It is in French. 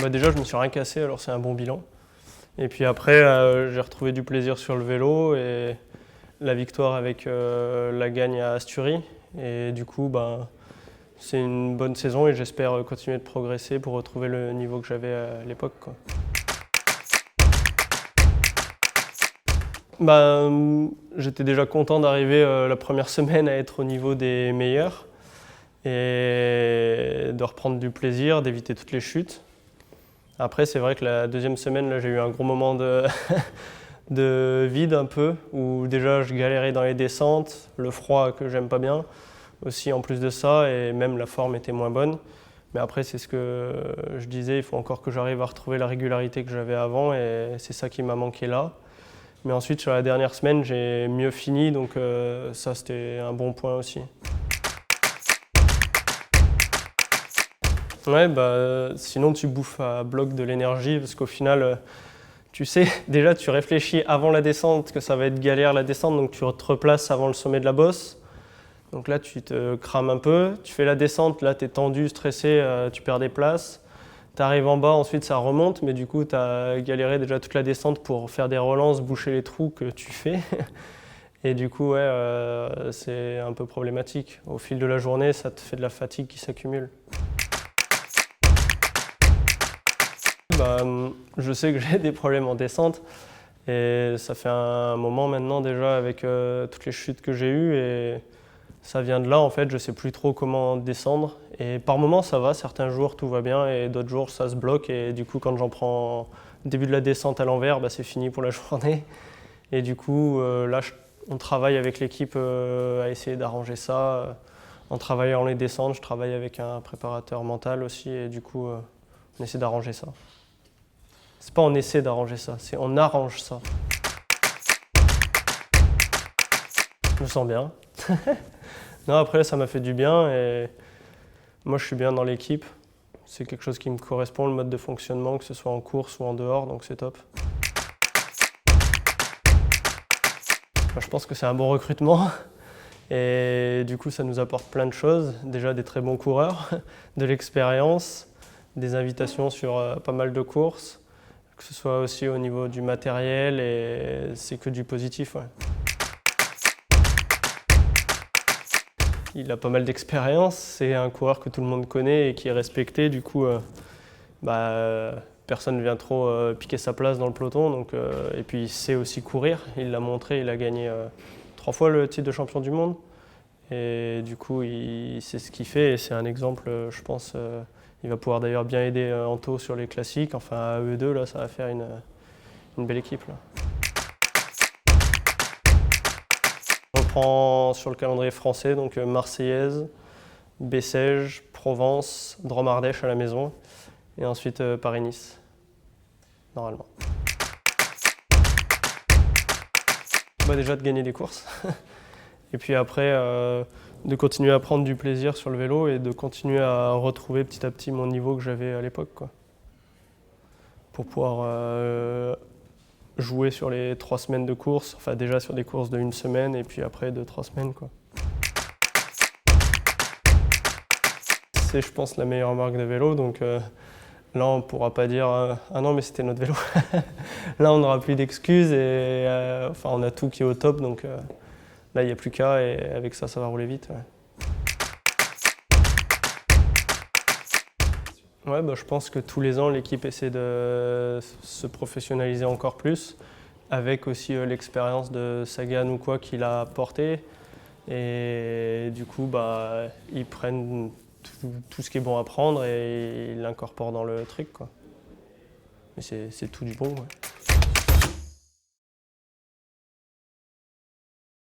Bah déjà, je me suis rien cassé, alors c'est un bon bilan. Et puis après, j'ai retrouvé du plaisir sur le vélo et la victoire avec la gagne à Asturies. Et du coup, c'est une bonne saison et j'espère continuer de progresser pour retrouver le niveau que j'avais à l'époque, quoi. J'étais déjà content d'arriver la première semaine à être au niveau des meilleurs et de reprendre du plaisir, d'éviter toutes les chutes. Après, c'est vrai que la deuxième semaine, là, j'ai eu un gros moment de vide un peu, où déjà je galérais dans les descentes, le froid que j'aime pas bien, aussi en plus de ça, et même la forme était moins bonne. Mais après, c'est ce que je disais, il faut encore que j'arrive à retrouver la régularité que j'avais avant, et c'est ça qui m'a manqué là. Mais ensuite, sur la dernière semaine, j'ai mieux fini, donc ça, c'était un bon point aussi. Ouais, sinon tu bouffes à bloc de l'énergie, parce qu'au final, tu sais, déjà tu réfléchis avant la descente que ça va être galère la descente, donc tu te replaces avant le sommet de la bosse. Donc là, tu te crames un peu, tu fais la descente, là tu es tendu, stressé, tu perds des places. Tu arrives en bas, ensuite ça remonte, mais du coup tu as galéré déjà toute la descente pour faire des relances, boucher les trous que tu fais. Et du coup, ouais, c'est un peu problématique. Au fil de la journée, ça te fait de la fatigue qui s'accumule. Je sais que j'ai des problèmes en descente et ça fait un moment maintenant déjà avec toutes les chutes que j'ai eues et ça vient de là en fait, je sais plus trop comment descendre et par moments ça va, certains jours tout va bien et d'autres jours ça se bloque et du coup quand j'en prends le début de la descente à l'envers, c'est fini pour la journée et du coup là on travaille avec l'équipe à essayer d'arranger ça. En travaillant les descentes, je travaille avec un préparateur mental aussi et du coup on essaie d'arranger ça. C'est pas on essaie d'arranger ça, c'est on arrange ça. Je me sens bien. Non, après ça m'a fait du bien et moi je suis bien dans l'équipe. C'est quelque chose qui me correspond, le mode de fonctionnement, que ce soit en course ou en dehors, donc c'est top. Je pense que c'est un bon recrutement et du coup ça nous apporte plein de choses. Déjà des très bons coureurs, de l'expérience, des invitations sur pas mal de courses. Que ce soit aussi au niveau du matériel et c'est que du positif. Ouais. Il a pas mal d'expérience, c'est un coureur que tout le monde connaît et qui est respecté, du coup personne ne vient trop piquer sa place dans le peloton. Donc, et puis il sait aussi courir, il l'a montré, il a gagné 3 fois le titre de champion du monde. Et du coup il sait ce qu'il fait et c'est un exemple, je pense. Il va pouvoir d'ailleurs bien aider Anto sur les classiques. Enfin, à eux deux, là, ça va faire une belle équipe. Là. On prend sur le calendrier français, donc Marseillaise, Bessèges, Provence, Drôme-Ardèche à la maison, et ensuite Paris-Nice, normalement. Déjà de gagner des courses, et puis après de continuer à prendre du plaisir sur le vélo et de continuer à retrouver petit à petit mon niveau que j'avais à l'époque, quoi. Pour pouvoir jouer sur les 3 semaines de course, enfin déjà sur des courses de 1 semaine et puis après de 3 semaines, quoi. C'est, je pense, la meilleure marque de vélo, donc là on ne pourra pas dire ah non mais c'était notre vélo. Là on n'aura plus d'excuses et enfin on a tout qui est au top, donc là il n'y a plus qu'à et avec ça va rouler vite. Ouais. Ouais, je pense que tous les ans, l'équipe essaie de se professionnaliser encore plus, avec aussi l'expérience de Sagan ou quoi qu'il a apporté. Et du coup, ils prennent tout ce qui est bon à prendre et ils l'incorporent dans le truc, quoi. Mais c'est tout du bon. Ouais.